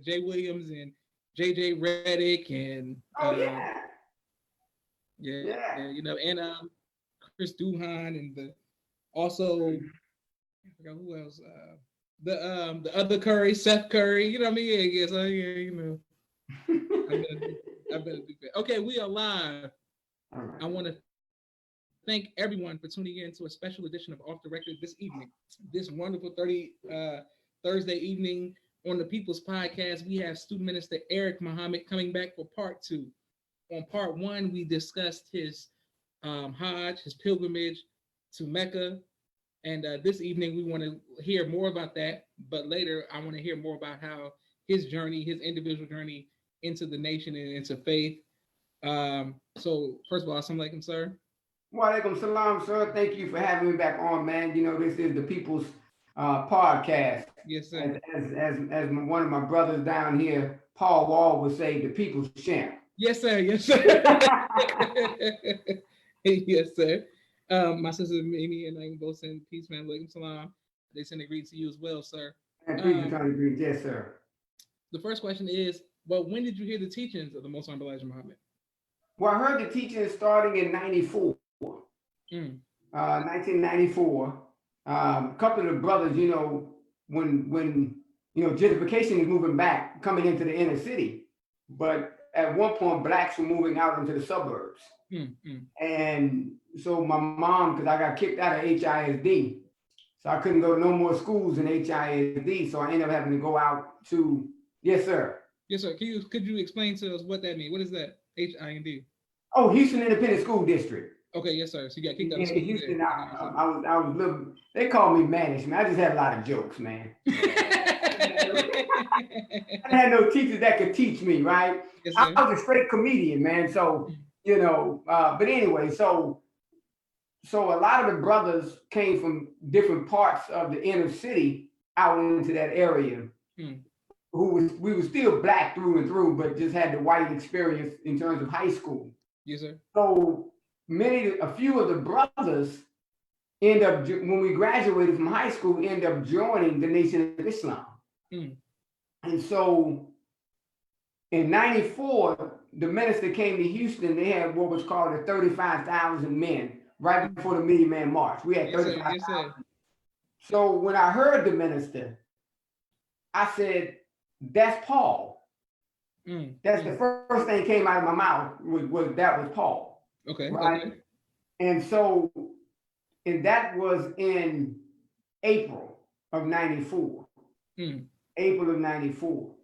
with Jay Williams and JJ Reddick and Oh yeah, yeah, yeah. and Chris Duhan and also I forgot who else. The other Curry, Seth Curry. You know what I mean? Yeah, so I've been I've been a big fan. Okay, we are live. All right. I want to thank everyone for tuning in to a special edition of Off the Record this evening. This wonderful Thursday evening on the People's Podcast, we have Student Minister Eric Muhammad coming back for part two. On part one, we discussed his Hajj, his pilgrimage to Mecca. And this evening, we want to hear more about that. But later, I want to hear more about how his journey, his individual journey into the nation and into faith. So, first of all, assalamu alaikum, sir. Wa alaikum salam, sir. Thank you for having me back on, man. You know, this is the People's Podcast. Yes, As, sir. as one of my brothers down here, Paul Wall would say, the People's Champ. Yes, sir. Yes, sir. Yes, sir. My sister Mimi and I both send peace, man. Alaikum salam. They send a greeting to you as well, sir. And please return the greetings. Yes, sir. The first question is, well, when did you hear the teachings of the Most Honorable Elijah Muhammad? Well, I heard the teaching starting in 94. 1994. A couple of the brothers, when gentrification is moving back, coming into the inner city. But at one point, blacks were moving out into the suburbs. And so my mom, because I got kicked out of HISD, so I couldn't go to no more schools in HISD. So I ended up having to go out to, yes, sir. Yes, sir. Could you explain to us what that means? What is that? HIND? Oh, Houston Independent School District. Okay, yes, sir. So you got kicked out of In school. Houston, I was little. They called me mannish, man. I just had a lot of jokes, man. I had no teachers that could teach me, right? Yes, I was a straight comedian, man. So but anyway, so a lot of the brothers came from different parts of the inner city out into that area. We were still black through and through, but just had the white experience in terms of high school. Yes, sir. So a few of the brothers end up, when we graduated from high school, end up joining the Nation of Islam. And so in 94, the minister came to Houston. They had what was called the 35,000 men right before the Million Man March. We had 35,000. Yes, sir. So when I heard the minister, I said, that's Paul. That's the first thing came out of my mouth was Paul. Okay. Right. Okay. And so, and that was in April of 94. April of 94.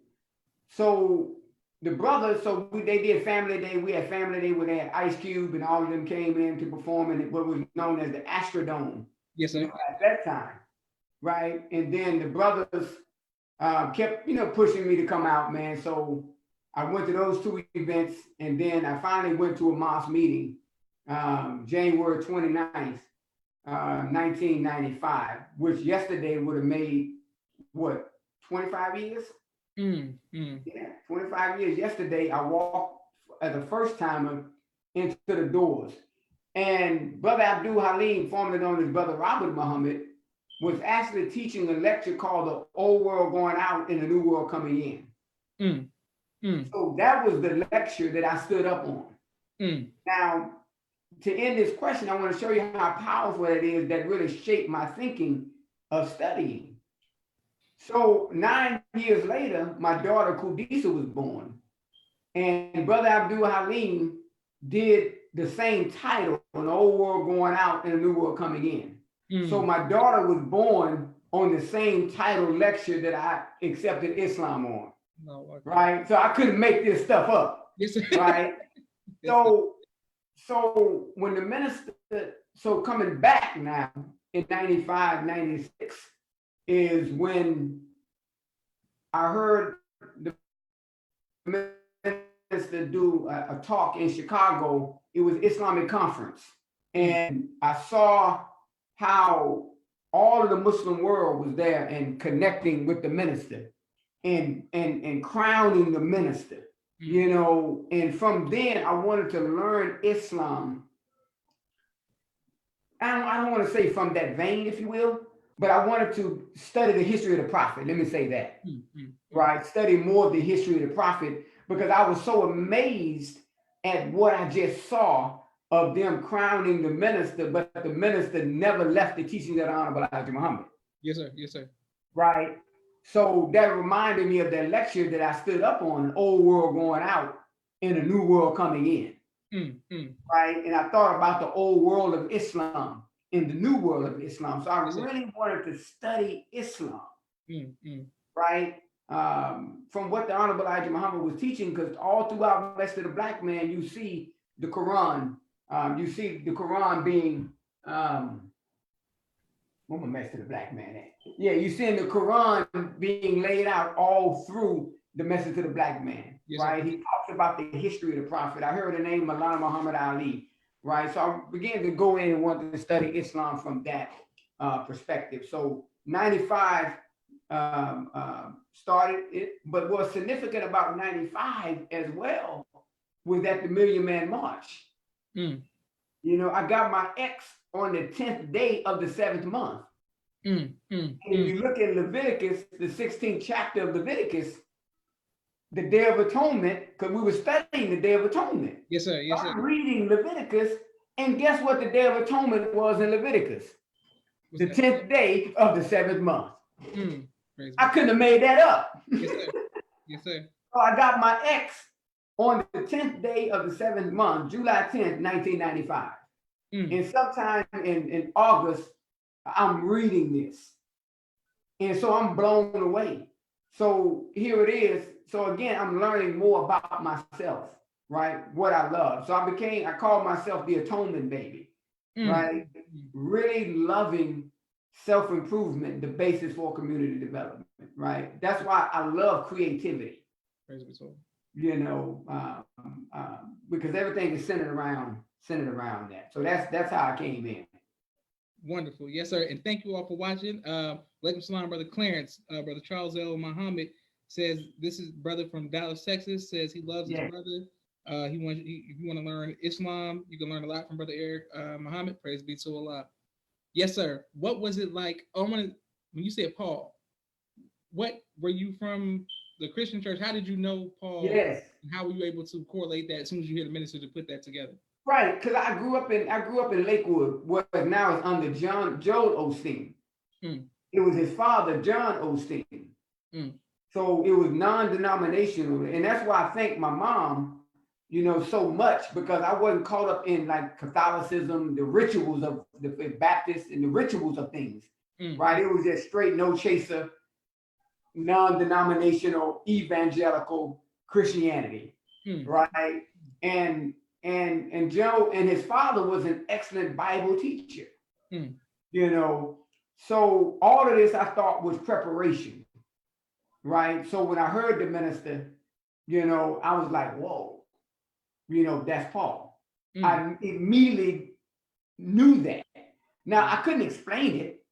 So the brothers, they did family day. We had family day where they had Ice Cube and all of them came in to perform in what was known as the Astrodome. Yes, sir. At that time. Right. And then the brothers kept, pushing me to come out, man. So I went to those two events, and then I finally went to a mosque meeting, January 29th, 1995, which yesterday would have made, 25 years? Yeah, 25 years. Yesterday, I walked as a first timer into the doors. And Brother Abdul Halim, formerly known as Brother Robert Muhammad, was actually teaching a lecture called The Old World Going Out and the New World Coming In. So that was the lecture that I stood up on. Now, to end this question, I want to show you how powerful it is that really shaped my thinking of studying. So 9 years later, my daughter Kudisa was born. And Brother Abdul Halim did the same title, An Old World Going Out and a New World Coming In. So my daughter was born on the same title lecture that I accepted Islam on. Right? So I couldn't make this stuff up. Yes, sir. Right? So when the minister, coming back now in 95, 96 is when I heard the minister do a talk in Chicago. It was Islamic Conference. And I saw how all of the Muslim world was there and connecting with the minister and crowning the minister. And from then I wanted to learn Islam. I don't want to say from that vein, if you will, but I wanted to study the history of the prophet. Let me say that, right? Study more of the history of the prophet because I was so amazed at what I just saw of them crowning the minister, but the minister never left the teachings of the Honorable Elijah Muhammad. Yes, sir. Yes, sir. Right. So that reminded me of that lecture that I stood up on, old world going out and a new world coming in. Right. And I thought about the old world of Islam and the new world of Islam. So I really wanted to study Islam. Right. From what the Honorable Elijah Muhammad was teaching, because all throughout the rest of the black man, you see the Quran. You see the Quran being what am I mess to the black man at? Yeah, you see in the Quran being laid out all through the message to the black man, yes, right? Sir. He talks about the history of the prophet. I heard the name Maulana Muhammad Ali, right? So I began to go in and want to study Islam from that perspective. So 95 started it, but what's significant about 95 as well was that the Million Man March. You know, I got my ex on the 10th day of the 7th month. And you look at Leviticus, the 16th chapter of Leviticus, the Day of Atonement, because we were studying the Day of Atonement. Yes, sir. Yes, sir. I'm reading Leviticus, and guess what the Day of Atonement was in Leviticus? The 10th day of the 7th month. I couldn't have made that up. Yes, sir. Yes, sir. So I got my ex on the 10th day of the 7th month, July 10th, 1995. And sometime in August, I'm reading this. And so I'm blown away. So here it is. So again, I'm learning more about myself, right? What I love. So I called myself the atonement baby, right? Really loving self-improvement, the basis for community development, right? That's why I love creativity. You know, because everything is centered around that. So that's how I came in. Wonderful. Yes, sir. And thank you all for watching. Walaikum salam, Brother Clarence. Brother Charles L. Muhammad says, this is brother from Dallas, Texas, says he loves his brother. If you want to learn Islam, you can learn a lot from Brother Eric Muhammad. Praise be to Allah. Yes, sir. What was it like? When you said Paul, what were you from the Christian church? How did you know Paul? Yes. And how were you able to correlate that as soon as you hear the minister to put that together? Right, because I grew up in Lakewood, what now is under Joel Osteen. It was his father, John Osteen. So it was non-denominational, and that's why I thank my mom, you know, so much, because I wasn't caught up in like Catholicism, the rituals of the Baptists and the rituals of things. Right, it was just straight no chaser, non-denominational evangelical Christianity. Right, and Joe and his father was an excellent Bible teacher. You know, so all of this I thought was preparation, right? So when I heard the minister, you know, I was like, whoa, you know, that's Paul. I immediately knew that. Now I couldn't explain it,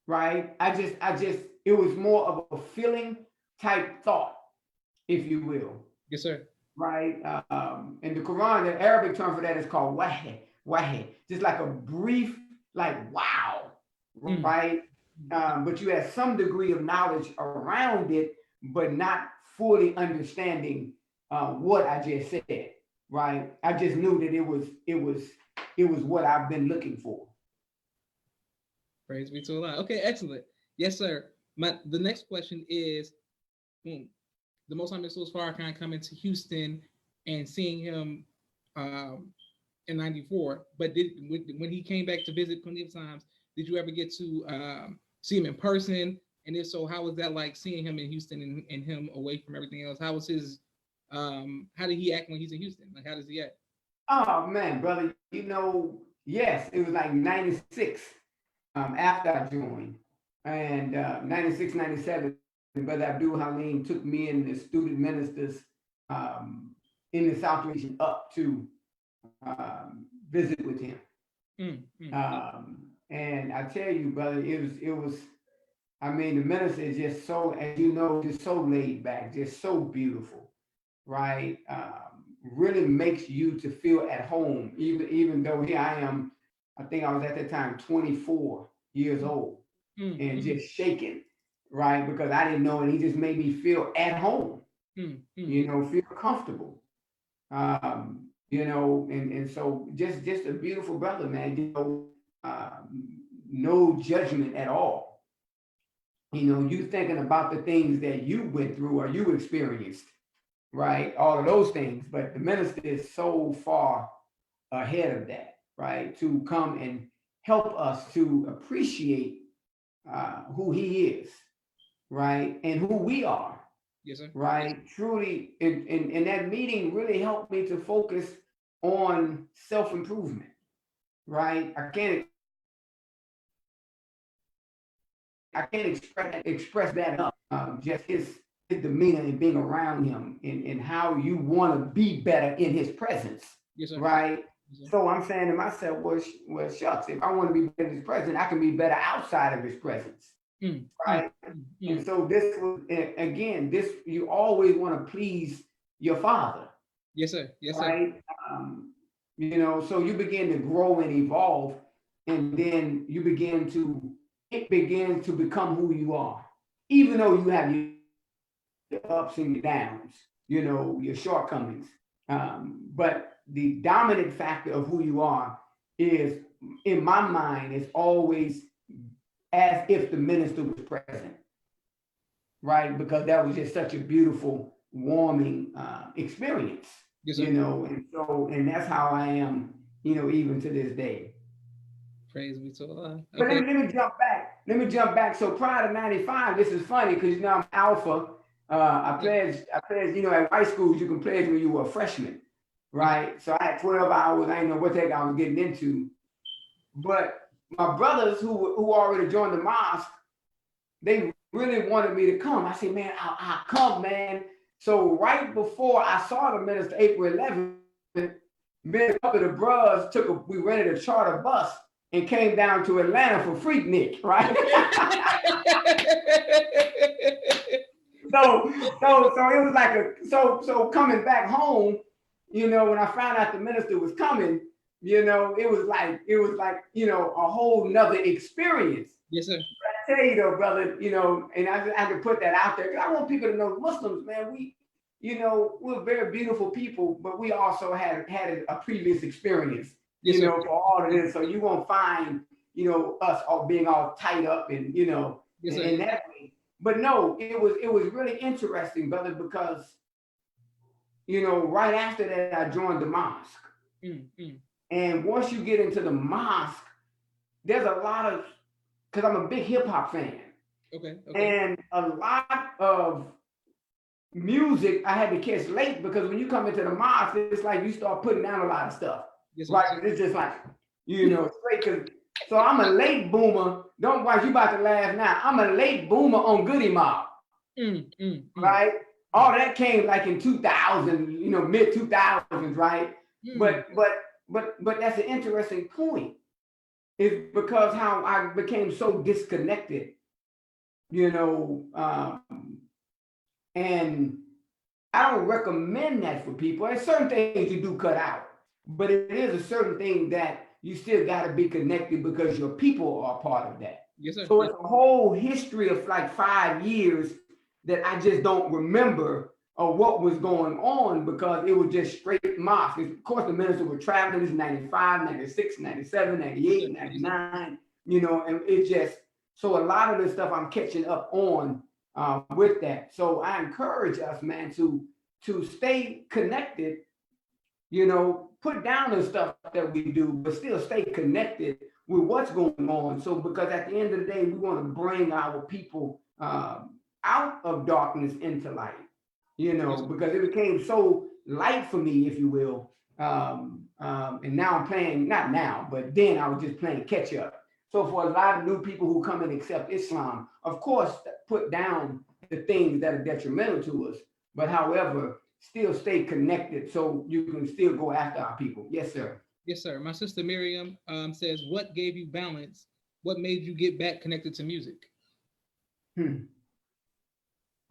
right? I just it was more of a feeling type thought, if you will. Yes, sir. Right, in the Quran, the Arabic term for that is called wahi, just like a brief, like wow, right? But you had some degree of knowledge around it, but not fully understanding what I just said. Right, I just knew that it was what I've been looking for. Praise be to Allah. Okay, excellent. Yes, sir. The next question is, the Most High Mr. Farrakhan coming to Houston and seeing him in '94. But when he came back to visit plenty of times, did you ever get to see him in person? And if so, how was that like seeing him in Houston and him away from everything else? How was his? How did he act when he's in Houston? Like, how does he act? Oh man, brother, you know, yes, it was like '96 after I joined, and '96, '97. Brother Abdul Halim took me and the student ministers in the South region up to visit with him. And I tell you, brother, it was. I mean, the minister is just so, as you know, just so laid back, just so beautiful, right? Really makes you to feel at home, even though here I am. I think I was at that time 24 years old. and just shaken, right? Because I didn't know, and he just made me feel at home, feel comfortable. And so just a beautiful brother, man. No judgment at all. You thinking about the things that you went through or you experienced, right? All of those things, but the minister is so far ahead of that, right? To come and help us to appreciate who he is, right? And who we are. Yes, sir. Right? Truly, and that meeting really helped me to focus on self-improvement, right? I can't express that enough. Just his demeanor and being around him and how you want to be better in his presence, yes, sir. right? Yes, sir. So I'm saying to myself, well, shucks, if I want to be better in his presence, I can be better outside of his presence, right? And so this was, again, you always want to please your father. Yes, sir. Yes, sir. Right? So you begin to grow and evolve, and then it begins to become who you are, even though you have your ups and your downs, your shortcomings. But the dominant factor of who you are is, in my mind, is always as if the minister was present, right? Because that was just such a beautiful, warming experience, yes, sir. and that's how I am, even to this day. Praise be to Allah. Okay. But let me jump back. So prior to '95, this is funny because I'm alpha. I pledged. At high schools you can pledge when you were a freshman, right? So I had 12 hours. I didn't know what the heck I was getting into. But my brothers who already joined the mosque, they really wanted me to come. I said, man, I'll come, man. So right before I saw the minister, April 11th, me and a couple of the bros we rented a charter bus and came down to Atlanta for Freaknik, right? so it was like so coming back home, when I found out the minister was coming, it was like, a whole nother experience. Yes, sir. But I tell you though, brother, and I can put that out there because I want people to know Muslims, man, we're very beautiful people, but we also had a previous experience, yes, for all of this. So you won't find, us all being all tied up and, yes, in that way. But no, it was really interesting, brother, because, right after that, I joined the mosque. And once you get into the mosque, there's a lot of, because I'm a big hip hop fan. Okay. And a lot of music I had to catch late because when you come into the mosque, it's like you start putting down a lot of stuff. Yes, right? It's just like, straight. So I'm a late boomer. Don't watch, you about to laugh now. I'm a late boomer on Goody Mob. Right? All that came like in 2000, mid 2000s, right? But that's an interesting point. It's because how I became so disconnected, and I don't recommend that for people. There's certain things you do cut out, but it is a certain thing that you still got to be connected because your people are part of that. Yes, sir. So it's a whole history of like 5 years that I just don't remember what was going on because it was just straight mosque. Of course, the minister was traveling. This is 95, 96, 97, 98, 99, and it just, so a lot of this stuff I'm catching up on with that. So I encourage us, man, to stay connected, put down the stuff that we do, but still stay connected with what's going on. So because at the end of the day, we want to bring our people out of darkness into light, because it became so light for me, if you will. And now I'm playing, not now, but then I was just playing catch up. So for a lot of new people who come and accept Islam, of course, put down the things that are detrimental to us, but however, still stay connected so you can still go after our people. Yes, sir. Yes, sir. My sister Miriam says, what gave you balance? What made you get back connected to music?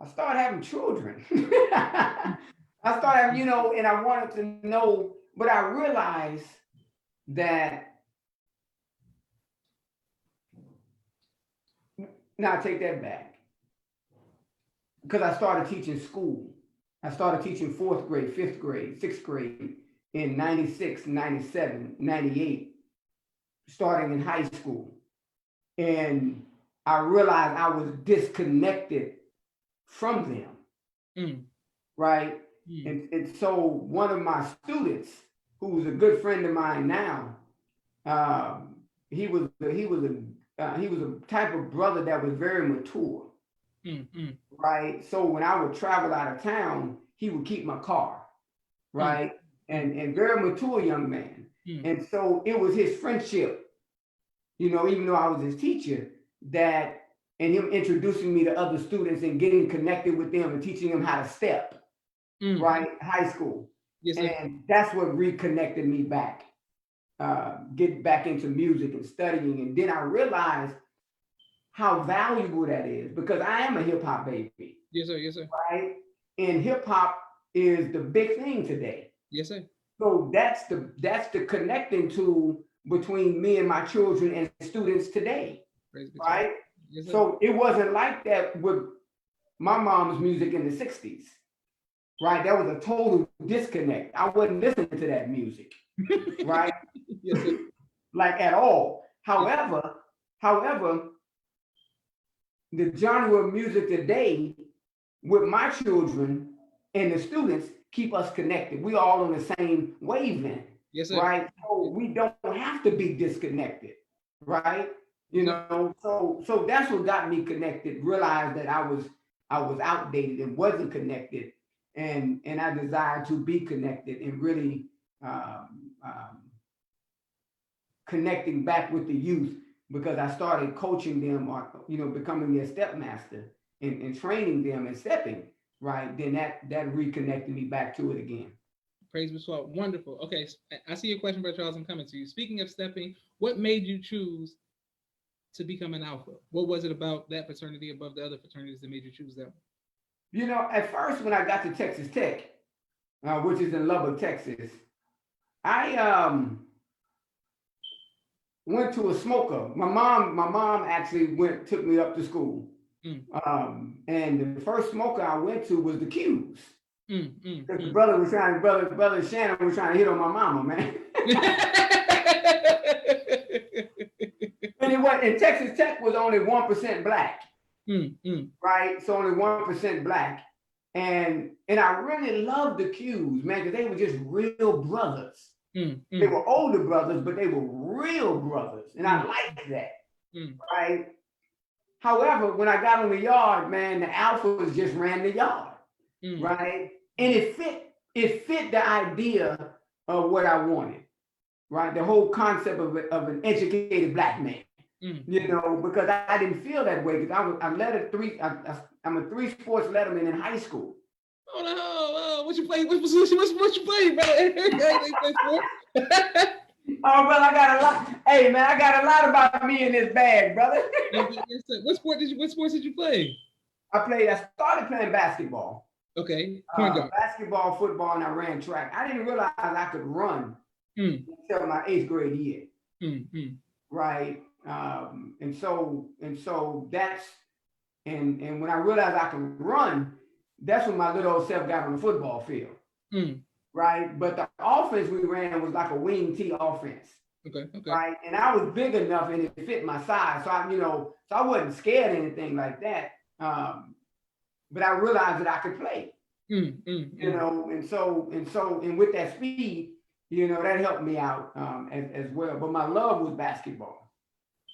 I started having children. I started having, and I wanted to know, but I realized that Now I take that back because I started teaching school. I started teaching fourth grade, fifth grade, sixth grade in 96, 97, 98, starting in high school. And I realized I was disconnected from them. Right? And so one of my students, who's a good friend of mine now, he was a type of brother that was very mature. Right? So when I would travel out of town, he would keep my car, right? And very mature young man. And so it was his friendship, even though I was his teacher, and him introducing me to other students and getting connected with them and teaching them how to step, right? High school. Yes, and that's what reconnected me back, get back into music and studying. And then I realized how valuable that is because I am a hip hop baby. Yes, sir. Yes, sir. Right? And hip hop is the big thing today. Yes, sir. So that's the connecting tool between me and my children and students today. Right? Yes, so it wasn't like that with my mom's music in the 60s. Right? That was a total disconnect. I wasn't listening to that music. Right? Yes, sir. Like at all. However, the genre of music today with my children and the students keep us connected. We all on the same wavelength. Yes, sir. Right? So we don't have to be disconnected. Right? So that's what got me connected. Realized that I was outdated and wasn't connected, and I desired to be connected and really connecting back with the youth because I started coaching them or becoming their step master and training them and stepping. Right, then that reconnected me back to it again. Praise be to God. Wonderful. Okay, I see your question, Brother Charles. I'm coming to you. Speaking of stepping, what made you choose to become an alpha? What was it about that fraternity above the other fraternities that made you choose that one? At first when I got to Texas Tech, which is in Lubbock, Texas, I went to a smoker. My mom actually took me up to school. And the first smoker I went to was the Q's. The brother Shannon was trying to hit on my mama, man. And Texas Tech was only 1% black. Right? So only 1% black. And I really loved the Q's, man, because they were just real brothers. They were older brothers, but they were real brothers. And I liked that. Right? However, when I got on the yard, man, the alphas just ran the yard, right? And it fit the idea of what I wanted, right? The whole concept of an educated black man, because I didn't feel that way because I'm a 3-sports letterman in high school. Oh, what you play? What you play, brother? Oh, well, I got a lot. Hey, man, I got a lot about me in this bag, brother. What sports did you play? I started playing basketball. Okay. Point guard. Basketball, football, and I ran track. I didn't realize I could run until my 8th grade year. Right. And so that's and when I realized I could run, that's when my little old self got on the football field. Right. But the offense we ran was like a wing T offense. Okay. Right. And I was big enough and it fit my size. So I wasn't scared of anything like that. But I realized that I could play. And with that speed, that helped me out as well. But my love was basketball.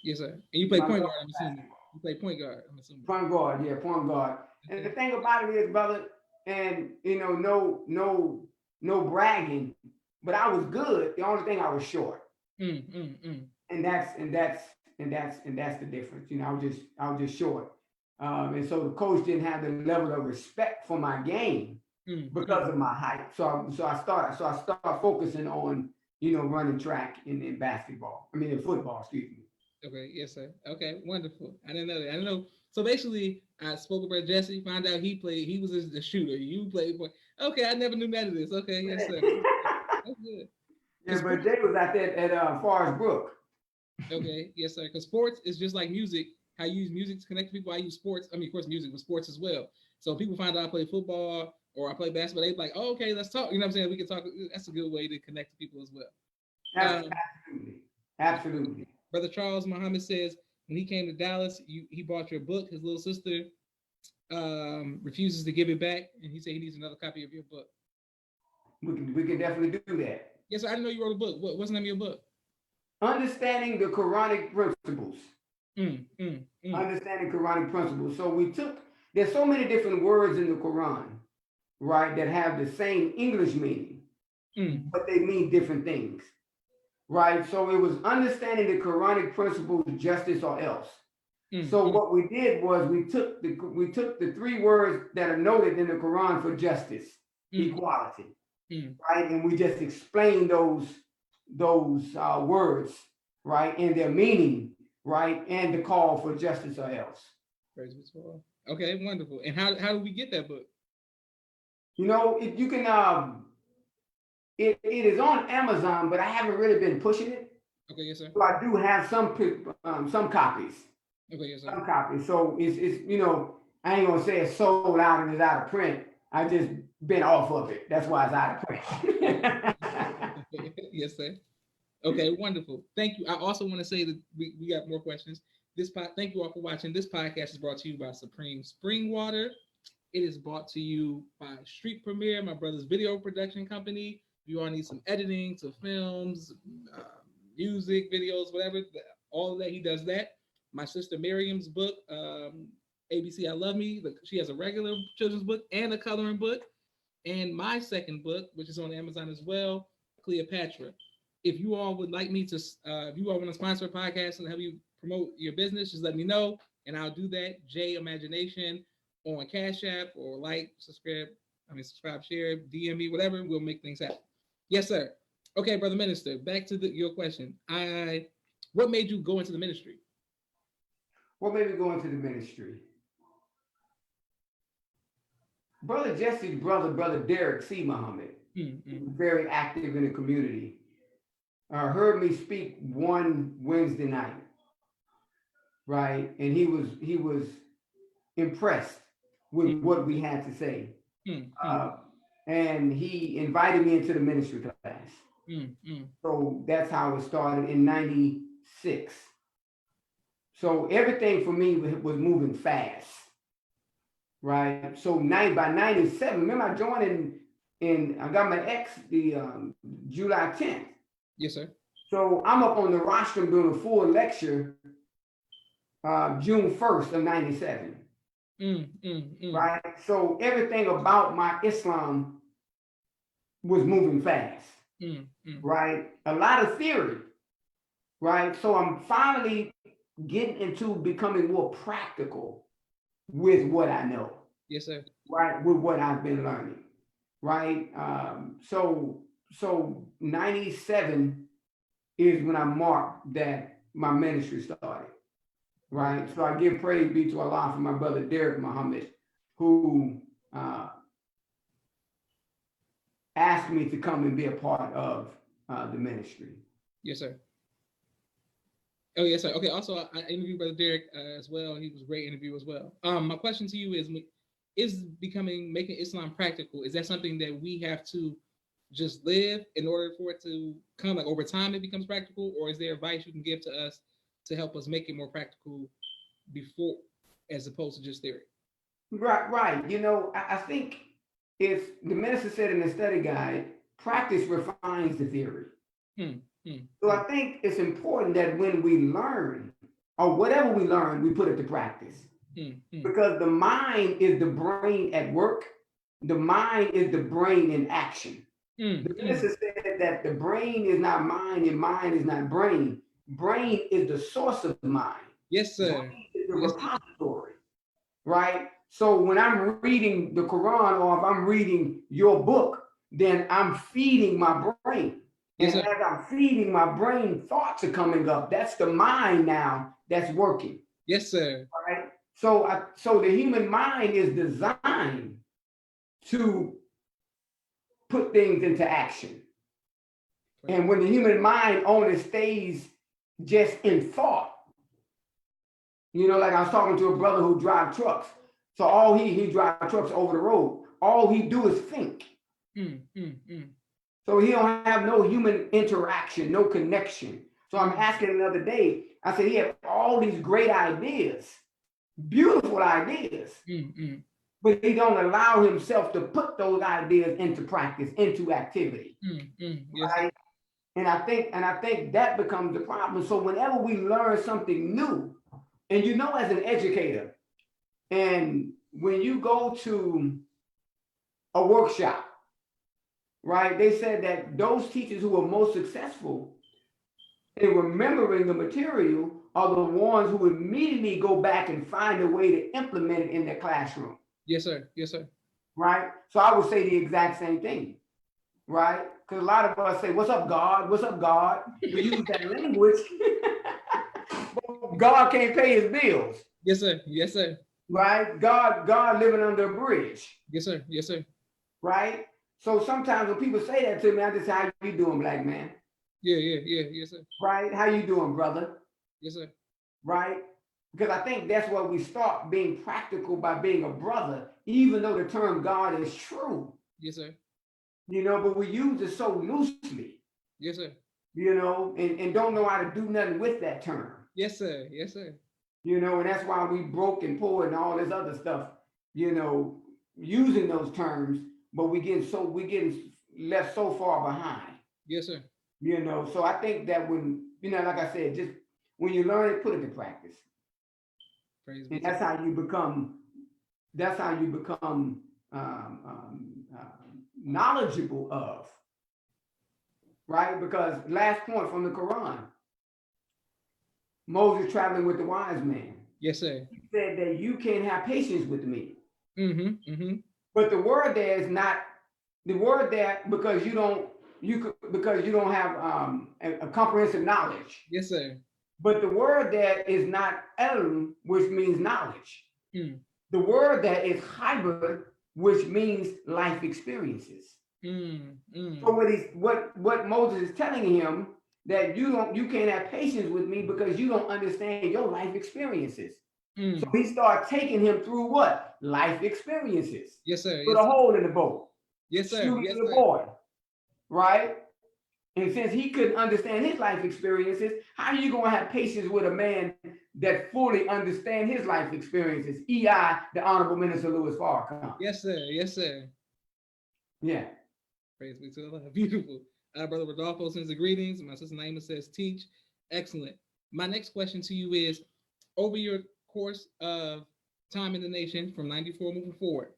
Yes, sir. And you play point guard, I'm assuming. You play point guard, I'm assuming. Point guard. Okay. And the thing about it is, brother, and no bragging, but I was good. The only thing I was short. And that's the difference. I was just short. And so the coach didn't have the level of respect for my game because of my height. So I started focusing on running track in basketball. In football, excuse me. Okay, yes, sir. Okay, wonderful. I didn't know that. I didn't know. So basically, I spoke with Brother Jesse, found out he was the shooter. You played for. Okay, I never knew none of this. Okay, yes, sir. That's good. Yeah, but Jay was out there at Forest Brook. Okay, yes, sir. Because sports is just like music, how you use music to connect people. I use sports. I mean, of course, music, but sports as well. So people find out I play football or I play basketball. They like, oh, okay, let's talk. You know what I'm saying? We can talk. That's a good way to connect to people as well. Absolutely. Absolutely. Brother Charles Muhammad says when he came to Dallas, he bought your book. His little sister refuses to give it back, and he said he needs another copy of your book. We can definitely do that. Yes, sir. I didn't know you wrote a book. What's the name of your book? Understanding the Quranic principles. Understanding Quranic principles. So there's so many different words in the Quran, right, that have the same English meaning, but they mean different things, right? So it was understanding the Quranic principles, justice or else. So what we did was we took the three words that are noted in the Quran for justice, equality, right, and we just explained those words, right, and their meaning, right, and the call for justice or else. Okay, wonderful. And how do we get that book? You know, you can. It is on Amazon, but I haven't really been pushing it. Okay, yes, sir. So I do have some copies. Okay, yes, sir. Some copies. So it's you know, I ain't gonna say it's sold out and it's out of print. I just been off of it. That's why it's out of print. Yes, sir. Okay, wonderful. Thank you. I also want to say that we got more questions. Thank you all for watching. This podcast is brought to you by Supreme Spring Water. It is brought to you by Street Premiere, my brother's video production company. If you all need some editing to films, music, videos, whatever, all of that, he does that. My sister Miriam's book, ABC I Love Me, she has a regular children's book and a coloring book. And my second book, which is on Amazon as well, Cleopatra. If you all would like me to, if you all want to sponsor a podcast and help you promote your business, just let me know, and I'll do that. J Imagination on Cash App, or subscribe, share, DM me, whatever. We'll make things happen. Yes, sir. Okay, Brother Minister, back to your question. What made you go into the ministry? What made me go into the ministry? Brother Jesse's brother Derek C. Muhammad, very active in the community, heard me speak one Wednesday night, right? And he was impressed with what we had to say. And he invited me into the ministry class. So that's how it started in 96. So everything for me was moving fast, right? So by 97, remember I joined I got my ex the July 10th. Yes, sir. So I'm up on the rostrum doing a full lecture June 1st of 97. Right? So everything about my Islam was moving fast. Right? A lot of theory. Right? So I'm finally getting into becoming more practical with what I know. Yes, sir. Right? With what I've been learning. Right? So 97 is when I marked that my ministry started. Right? So I give praise be to Allah for my brother Derek Muhammad, who asked me to come and be a part of the ministry. Yes, sir. Oh, yes, sir. Okay, also, I interviewed Brother Derek as well. He was a great interview as well. My question to you is making Islam practical, is that something that we have to just live in order for it to come, like over time it becomes practical, or is there advice you can give to us to help us make it more practical before, as opposed to just theory? Right. You know, I think if the minister said in the study guide, practice refines the theory. So I think it's important that when we learn, or whatever we learn, we put it to practice. Because the mind is the brain at work. The mind is the brain in action. The minister said that the brain is not mind and mind is not brain. Brain is the source of the mind. Yes, sir. Brain is the repository, right? So when I'm reading the Quran, or if I'm reading your book, then I'm feeding my brain. Yes, and sir. as I'm feeding my brain, thoughts are coming up. That's the mind now that's working. Yes, sir. All right. So the human mind is designed to put things into action. And when the human mind only stays just in thought, You know, like I was talking to a brother who drives trucks. So all he drives trucks over the road. All he do is think. So he don't have no human interaction, no connection. So I'm asking the other day, I said, he had all these great ideas, beautiful ideas, but he don't allow himself to put those ideas into practice, into activity. Yes, right? And I think that becomes the problem. So whenever we learn something new, and you know, as an educator, and when you go to a workshop, right? They said that those teachers who are most successful in remembering the material are the ones who immediately go back and find a way to implement it in their classroom. Yes, sir. Yes, sir. Right? So I would say the exact same thing, right? Because a lot of us say, "What's up, God? What's up, God?" We use that language, but God can't pay his bills. Yes, sir. Yes, sir. Right? God living under a bridge. Yes, sir. Yes, sir. Right? So sometimes when people say that to me, I just say, "How you doing, black man?" Yeah, yes, sir. Right? How you doing, brother? Yes, sir. Right? Because I think that's where we start being practical by being a brother, even though the term God is true. Yes, sir. You know, but we use it so loosely. Yes, sir. You know, and don't know how to do nothing with that term. Yes, sir. Yes, sir. You know, and that's why we broke and poor and all this other stuff, you know, using those terms, but we getting left so far behind. Yes, sir. You know, so I think that when, you know, like I said, just when you learn it, put it to practice. Praise and that's how you become knowledgeable of, right? Because last point from the Quran, Moses traveling with the wise man. Yes, sir. He said that you can have patience with me. Mm-hmm. But the word there is not the word there because you don't have a comprehensive knowledge. Yes, sir. But the word there is not ilm, which means knowledge. Mm. The word there is hybrid, which means life experiences. So what Moses is telling him, that you can't have patience with me because you don't understand your life experiences. So he started taking him through what? Life experiences. Yes, sir. Put yes, a hole in the boat. Yes, sir. Shoot Yes, the sir. boy. Right? And since he couldn't understand his life experiences, how are you going to have patience with a man that fully understands his life experiences? E.I., the Honorable Minister Louis Farrakhan. Yes, sir. Yes, sir. Yeah. Praise be to Allah. Beautiful. Brother Rodolfo sends the greetings. My sister Naima says, teach. Excellent. My next question to you is, over your course of time in the nation from 94 moving forward,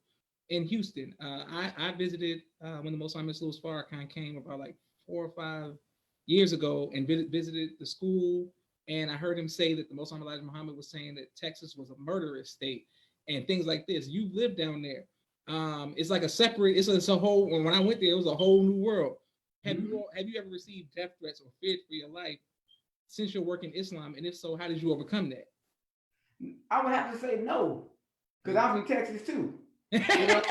in Houston, I visited when the Most High Louis Farrakhan came about like 4 or 5 years ago and visited the school. And I heard him say that the Most High Elijah Muhammad was saying that Texas was a murderous state and things like this. You live down there. It's like a separate, it's a whole, when I went there, it was a whole new world. Have you ever received death threats or feared for your life since your work in Islam? And if so, how did you overcome that? I would have to say no, because I'm from Texas too. You know?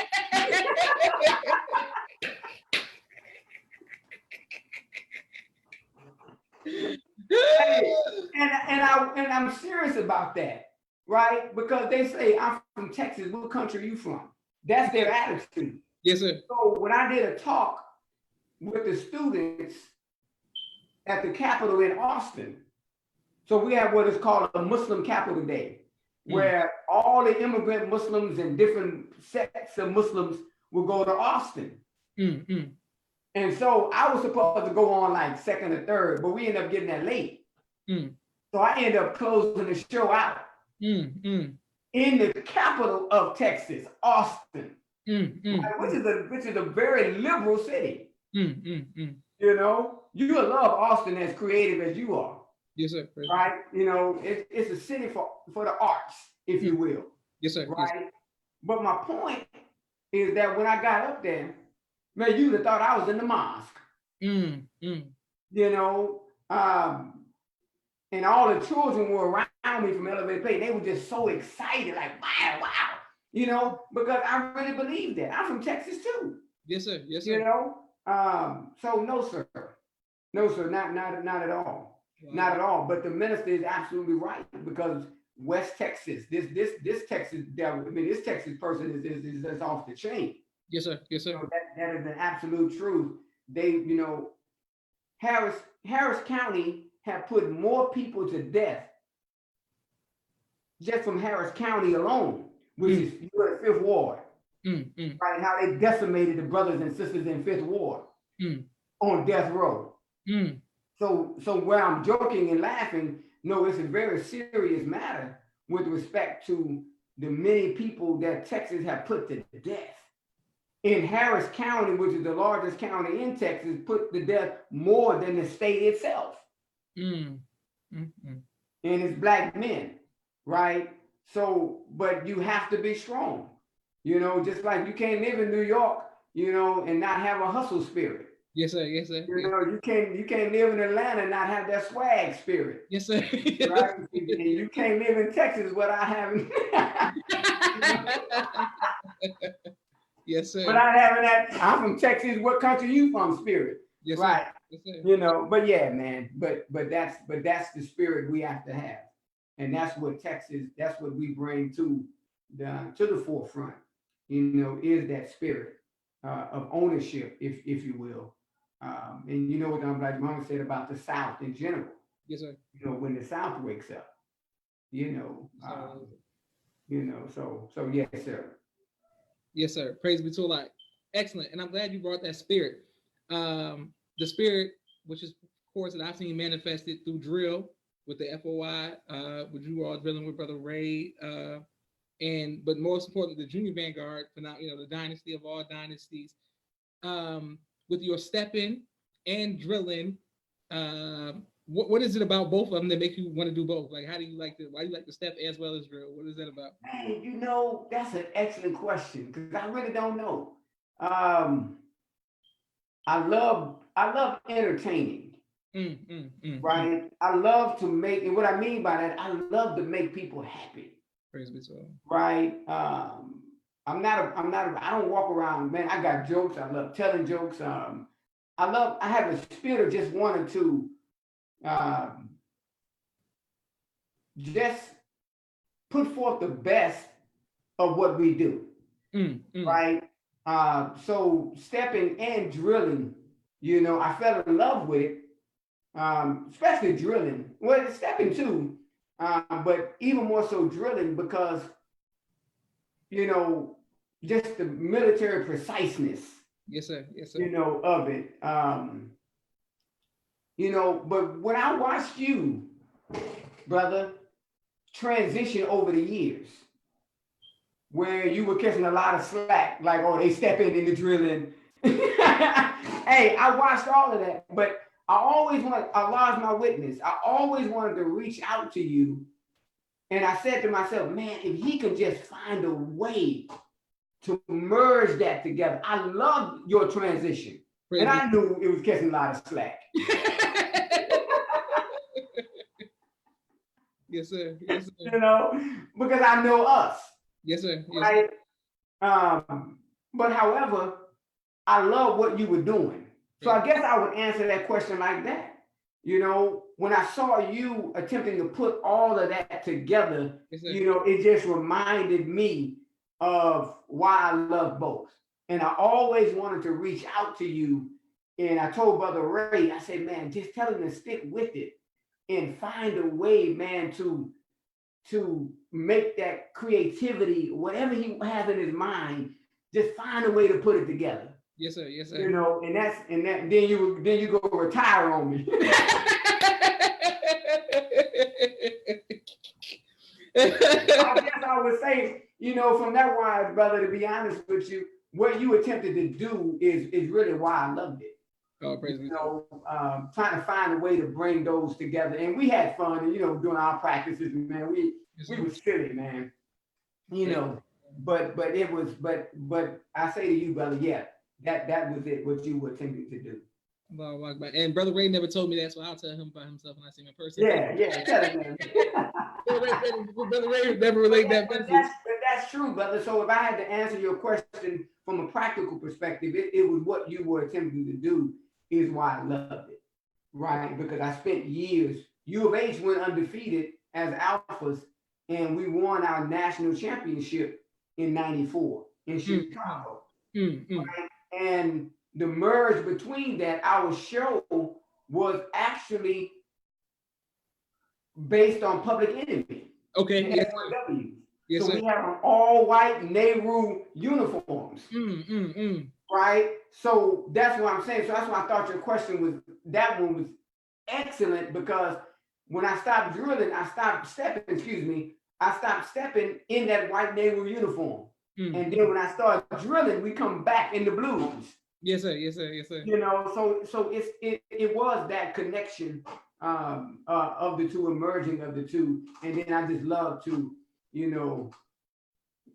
and I'm serious about that, right? Because they say, I'm from Texas. What country are you from? That's their attitude. Yes, sir. So when I did a talk with the students at the Capitol in Austin, so we have what is called a Muslim Capital Day, where all the immigrant Muslims and different sects of Muslims will go to Austin. And so I was supposed to go on like second or third, but we ended up getting that late. So I ended up closing the show out in the capital of Texas, Austin, which is a very liberal city. You know, you will love Austin, as creative as you are. Yes, sir. Right? You know, it's a city for the arts, if you will. Yes, sir. Right? Yes. But my point is that when I got up there, man, you'd have thought I was in the mosque. You know, and all the children were around me from elevated place. They were just so excited, like, wow. You know, because I really believe that. I'm from Texas too. Yes, sir. Yes, sir. You know, so no, sir, not at all. Wow. Not at all. But the minister is absolutely right, because West Texas. This Texas devil. I mean, this Texas person is off the chain. Yes, sir. Yes, sir. So that is an absolute truth. They, you know, Harris County have put more people to death just from Harris County alone, which is U.S. Fifth Ward. Right, how they decimated the brothers and sisters in Fifth Ward on death row. So where I'm joking and laughing, no, it's a very serious matter with respect to the many people that Texas have put to death. In Harris County, which is the largest county in Texas, put to death more than the state itself. And it's black men, right? So, but you have to be strong. You know, just like you can't live in New York, you know, and not have a hustle spirit. Yes, sir. Yes, sir. You know, you can't live in Atlanta and not have that swag spirit. Yes, sir. Right? And you can't live in Texas without having yes, sir. Without having that, I'm from Texas, what country you from spirit. Yes, right. Sir. Yes, sir. You know, but yeah, man, but that's the spirit we have to have. And that's what Texas, that's what we bring to the forefront, you know, is that spirit of ownership, if you will. And you know what like Mama said about the South in general. Yes, sir. You know, when the South wakes up, you know, so yes, sir. Yes, sir. Praise be to Allah. Excellent. And I'm glad you brought that spirit. The spirit, which is, of course, that I've seen manifested through drill with the FOI, which you all drilling with Brother Ray, but most importantly, the Junior Vanguard, for now, you know, the dynasty of all dynasties, with your stepping and drilling. What is it about both of them that make you want to do both? Like, why do you like to step as well as drill? What is that about? Man, you know, that's an excellent question because I really don't know. I love entertaining, right? I love to make, and what I mean by that, I love to make people happy. Praise be to Allah. Right? I don't walk around, man. I got jokes. I love telling jokes. I have a spirit of just wanting to just put forth the best of what we do. Right? So stepping and drilling, you know, I fell in love with it, especially drilling. Well, stepping too, but even more so drilling because, you know, just the military preciseness. Yes, sir. Yes, sir. You know, of it. You know, but when I watched you, brother, transition over the years, where you were catching a lot of slack, like, oh, they stepping in the drilling. Hey, I watched all of that, but I always Allah's my witness. I always wanted to reach out to you. And I said to myself, man, if he could just find a way to merge that together. I love your transition. And I knew it was catching a lot of slack. Yes, sir. Yes, sir. You know, because I know us. Yes, sir. Yes, right? Sir. But however, I love what you were doing. So I guess I would answer that question like that. You know, when I saw you attempting to put all of that together, yes, you know, it just reminded me of why I love both. And I always wanted to reach out to you. And I told Brother Ray, I said, man, just tell him to stick with it and find a way, man, to make that creativity, whatever he has in his mind, just find a way to put it together. Yes, sir. Yes, sir. You know, and then you go retire on me. I guess I would say, you know, from that wise, brother, to be honest with you, what you attempted to do is really why I loved it. Oh, praise you know, trying to find a way to bring those together, and we had fun. And you know, doing our practices, man, we were silly, man. You know, but I say to you, brother, yeah, that was it. What you were attempting to do. And Brother Ray never told me that, so I'll tell him by himself when I see him in person. Yeah, tell him. Brother Ray never relayed that message. But that's true, brother. So if I had to answer your question from a practical perspective, it was what you were attempting to do is why I loved it, right? Because I spent years. U of H went undefeated as alphas, and we won our national championship in '94 in Chicago. Right? And the merge between that, our show was actually based on Public Enemy. Okay. Yes. Yes, so we have all white Nehru uniforms. Right? So that's what I'm saying. So that's why I thought your question was, that one was excellent, because when I stopped drilling, I stopped stepping in that white Nehru uniform. And then when I started drilling, we come back in the blues. Yes, sir. Yes, sir. Yes, sir. You know, so it was that connection of the two, emerging of the two. And then I just love to, you know,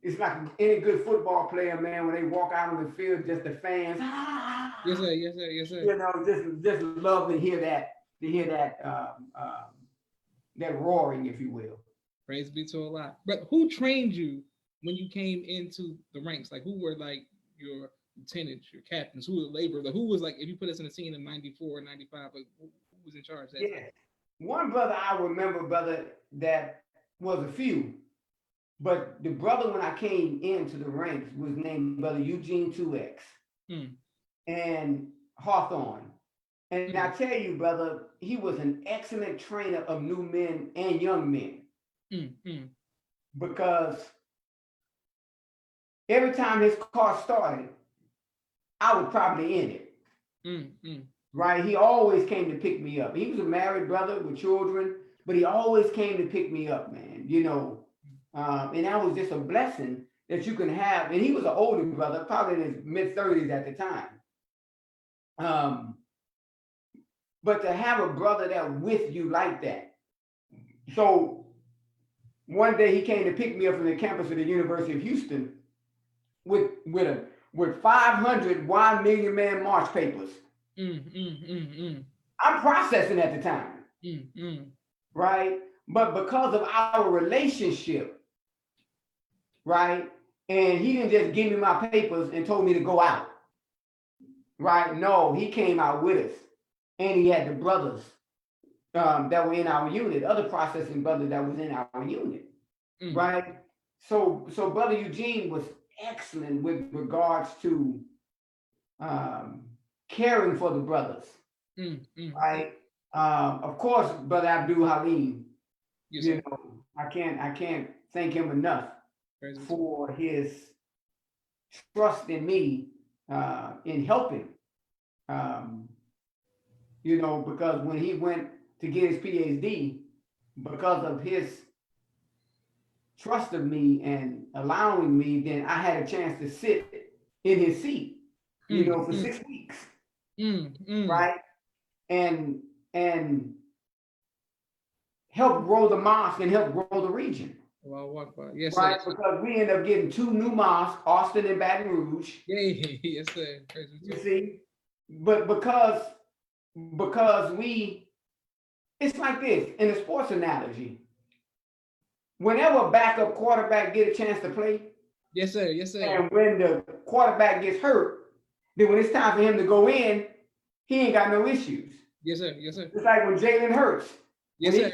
it's like any good football player, man, when they walk out on the field, just the fans. Yes, sir. Yes, sir. Yes, sir. You know, just love to hear that, that roaring, if you will. Praise be to Allah. But who trained you when you came into the ranks? Like, who were like your lieutenants, your captains, who were laborers? Like, who was like, if you put us in a scene in '94 or '95, like who was in charge that time? One brother I remember, brother, that was a few. But the brother, when I came into the ranks, was named Brother Eugene 2X and Hawthorne. And I tell you, brother, he was an excellent trainer of new men and young men. Because every time his car started, I was probably in it. Right? He always came to pick me up. He was a married brother with children, but he always came to pick me up, man. You know, and that was just a blessing that you can have. And he was an older brother, probably in his mid-30s at the time. But to have a brother that with you like that. So one day he came to pick me up from the campus of the University of Houston with 500 1 million man march papers. I'm processing at the time. Right? But because of our relationship, right? And he didn't just give me my papers and told me to go out. Right? No, he came out with us. And he had the brothers that were in our unit, other processing brothers that was in our unit. Right? So Brother Eugene was excellent with regards to caring for the brothers. Right? Of course, Brother Abdul Halim, you know, I can't thank him enough for his trust in me in helping. You know, because when he went to get his PhD, because of his trust of me and allowing me, then I had a chance to sit in his seat, you know, for 6 weeks. Right? And help grow the mosque and help grow the region. Yes, right? Sir. Because we end up getting 2 new mosques, Austin and Baton Rouge. Yes, sir. You see, but because it's like this in a sports analogy. Whenever a backup quarterback get a chance to play, yes, sir. Yes, sir. And when the quarterback gets hurt, then when it's time for him to go in, he ain't got no issues. Yes, sir. Yes, sir. It's like when Jalen Hurts. Yes, sir.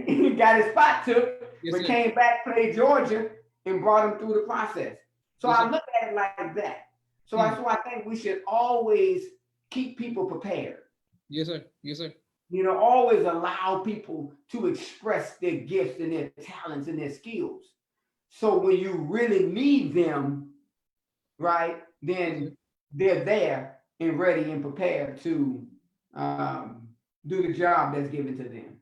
He got his spot took, but came back, played Georgia, and brought him through the process. So I look at it like that. So that's why I think we should always keep people prepared. Yes, sir. Yes, sir. You know, always allow people to express their gifts and their talents and their skills. So when you really need them, right, then they're there and ready and prepared to do the job that's given to them.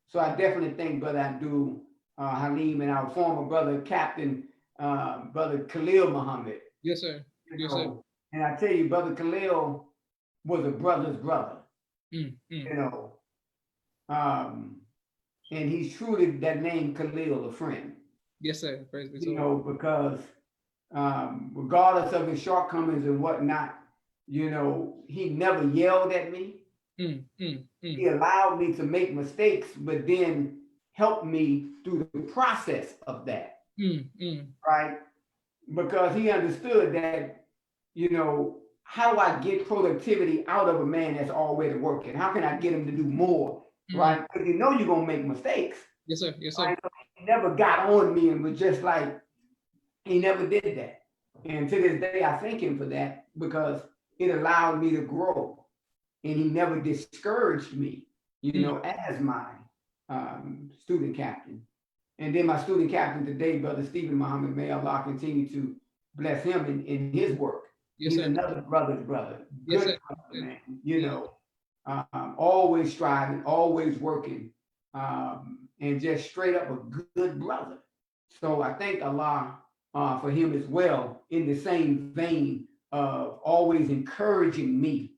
So I definitely think Brother Abdul Halim and our former brother, Captain Brother Khalil Muhammad. Yes, sir. Yes, sir. And I tell you, Brother Khalil was a brother's brother. You know, and he's truly that name Khalil, a friend. Yes, sir. Praise be to you know, because regardless of his shortcomings and whatnot, you know, he never yelled at me. He allowed me to make mistakes, but then helped me through the process of that. Right? Because he understood that, you know, how do I get productivity out of a man that's already working? How can I get him to do more? Right? Because you know you're going to make mistakes. Yes, sir. Yes, sir. Right? never got on me and was just like, he never did that. And to this day, I thank him for that because it allowed me to grow. And he never discouraged me, as my student captain. And then my student captain today, Brother Stephen Muhammad, may Allah continue to bless him in his work. Yes, He's sir. another brother's brother. Yes, Good sir. brother, man. Always striving, always working, and just straight up a good brother. So I thank Allah for him as well, in the same vein of always encouraging me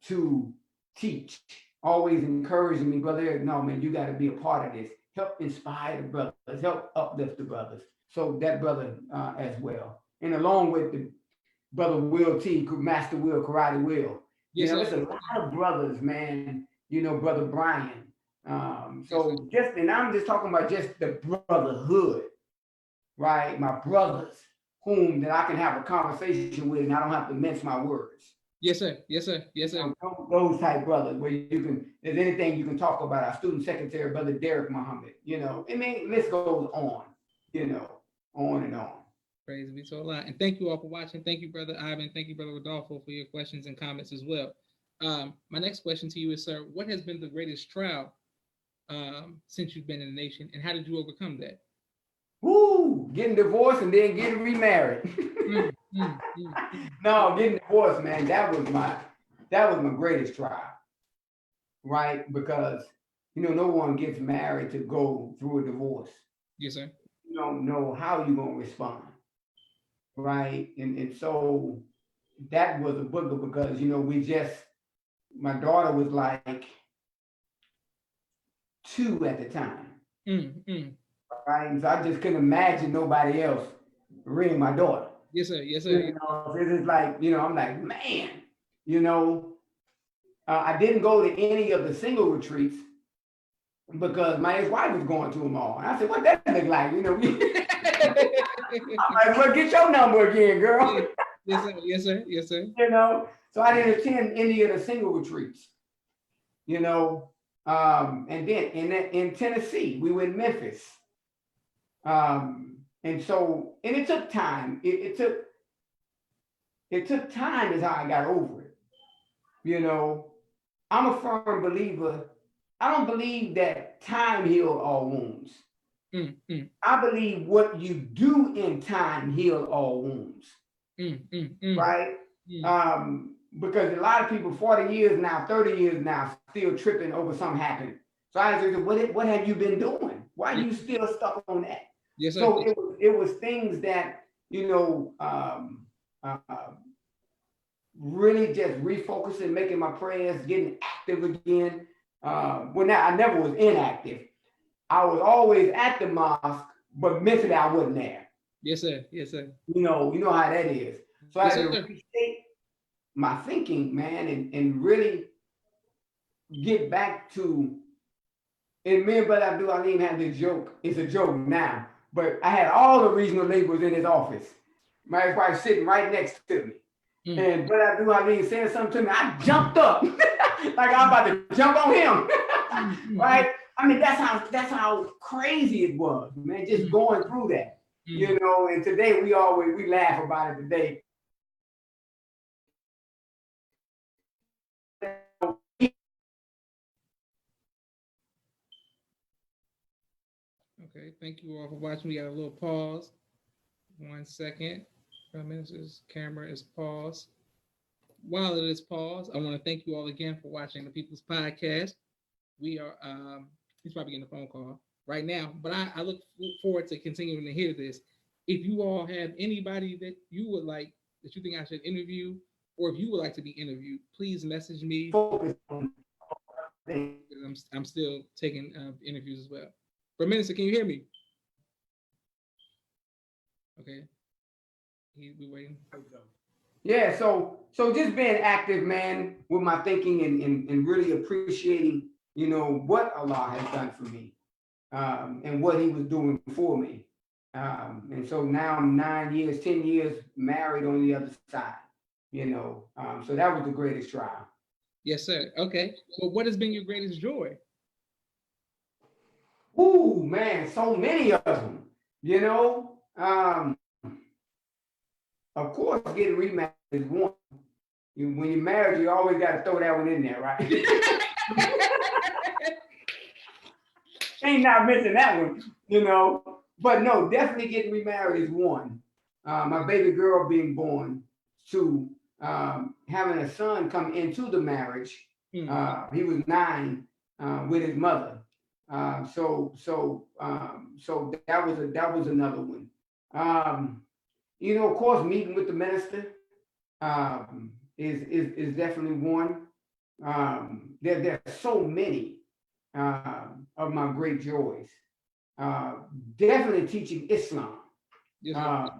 to teach, always encouraging me, brother Eric, no, man, you got to be a part of this. Help inspire the brothers, help uplift the brothers. So that brother as well. And along with the brother Will T, Master Will, Karate Will. Yes, it's a lot of brothers, man. Brother Brian. And I'm just talking about just the brotherhood, right? My brothers, whom that I can have a conversation with, and I don't have to mince my words. Yes, sir. Yes, sir. Yes, sir. Those type brothers where there's anything you can talk about. Our student secretary, Brother Derek Muhammad. List goes on. On and on. Praise be to Allah. And thank you all for watching. Thank you, Brother Ivan. Thank you, Brother Rodolfo, for your questions and comments as well. My next question to you is, sir, what has been the greatest trial since you've been in the nation, and how did you overcome that? Woo! Getting divorced and then getting remarried. No, getting divorced, man. That was my greatest trial, right? Because no one gets married to go through a divorce. Yes, sir. You don't know how you're gonna respond, right? And so that was a booger because my daughter was like 2 at the time. Right? And so I just couldn't imagine nobody else rearing my daughter. Yes, sir. Yes, sir. It's like, I'm like, man, I didn't go to any of the single retreats because my ex-wife was going to them all. And I said, what that look like? I'm like, well, get your number again, girl. Yes, sir. Yes, sir. Yes, sir. So I didn't attend any of the single retreats. And then in Tennessee, we were in Memphis. And it took time. It took time is how I got over it. I'm a firm believer. I don't believe that time heals all wounds. I believe what you do in time heals all wounds. Right? Because a lot of people, 40 years now, 30 years now, still tripping over something happened. So I said, what have you been doing? Why are you still stuck on that? Yes, sir. So it was things that, really just refocusing, making my prayers, getting active again. I never was inactive. I was always at the mosque, but mentally I wasn't there. Yes, sir. Yes, sir. You know how that is. So I had to restate my thinking, man, and really get back to, and me and Brother Abdul Alim had this joke. It's a joke now, but I had all the regional labels in his office. My wife sitting right next to me. And Brother Abdul Alim said something to me. I jumped up like I'm about to jump on him. Right? I mean, that's how crazy it was, man, just going through that. And today we laugh about it today. Okay, thank you all for watching. We got a little pause. 1 second. Prime Minister's camera is paused. While it is paused, I want to thank you all again for watching the People's Podcast. We are, he's probably getting a phone call right now, but I look forward to continuing to hear this. If you all have anybody that you would like, that you think I should interview, or if you would like to be interviewed, please message me. I'm still taking interviews as well. For Minister, can you hear me? Okay. We waiting. Yeah, so just being active, man, with my thinking and really appreciating, what Allah has done for me, and what He was doing for me. And so now I'm 9 years, 10 years married on the other side, so that was the greatest trial. Yes, sir. Okay. So what has been your greatest joy? Ooh, man, so many of them. You know, of course, getting remarried is one. When you're married, you always got to throw that one in there, right? Ain't not missing that one, you know. But no, definitely getting remarried is one. My baby girl being born, two. Having a son come into the marriage. He was 9 with his mother. So that was another one. You know, of course, meeting with the minister is definitely one. There's so many of my great joys. Uh, Definitely teaching Islam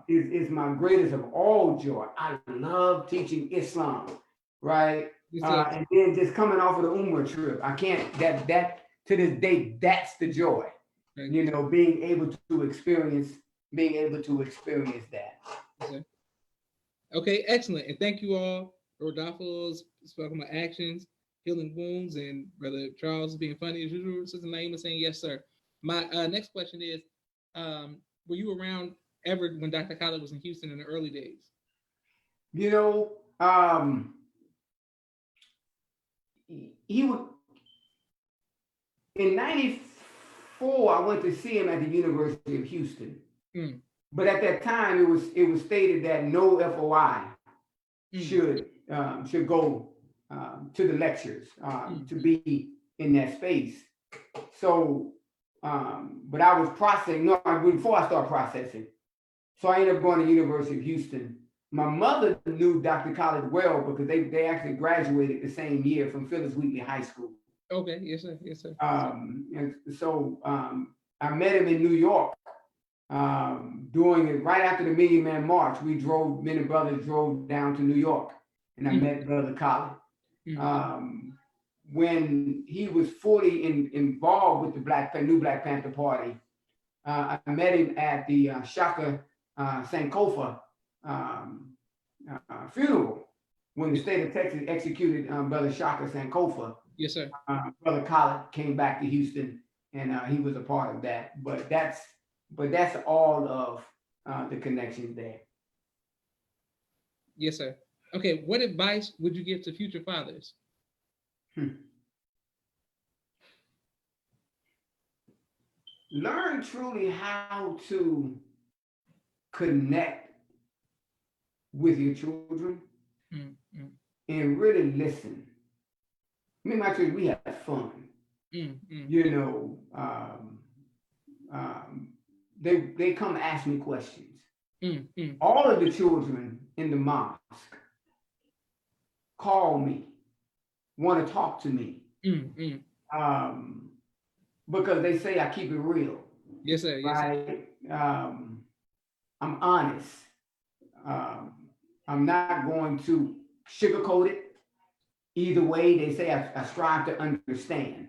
is my greatest of all joy. I love teaching Islam, right? And then just coming off of the Umrah trip, I can't that to this day that's the joy. You know, being able to experience that. Okay, excellent. And thank you all. Rodolfo's spoken about actions, healing wounds, and Brother Charles being funny as usual. Sister Naima saying yes, sir. My next question is, were you around ever when Dr. Khaled was in Houston in the early days? You know, he would in '94. I went to see him at the University of Houston. But at that time, it was stated that no FOI should go to the lectures to be in that space. So, but I was processing. No, before I started processing, so I ended up going to University of Houston. My mother knew Dr. Khaled well because they actually graduated the same year from Phyllis Wheatley High School. Okay, yes, sir, yes, sir. And so I met him in New York. Doing it right after the Million Man March, many brothers drove down to New York, and I met Brother Khaled. When he was fully involved with the New Black Panther Party, I met him at the Shaka Sankofa funeral when the state of Texas executed Brother Shaka Sankofa. Yes, sir. Brother Khaled came back to Houston, and he was a part of that. But that's all of the connections there. Yes, sir. Okay, what advice would you give to future fathers? Learn truly how to connect with your children and really listen. Me and my children, we have fun. You know, they come ask me questions. All of the children in the mosque call me, want to talk to me, because they say I keep it real. Yes, sir. Yes, right? I'm honest. I'm not going to sugarcoat it. Either way, they say I strive to understand.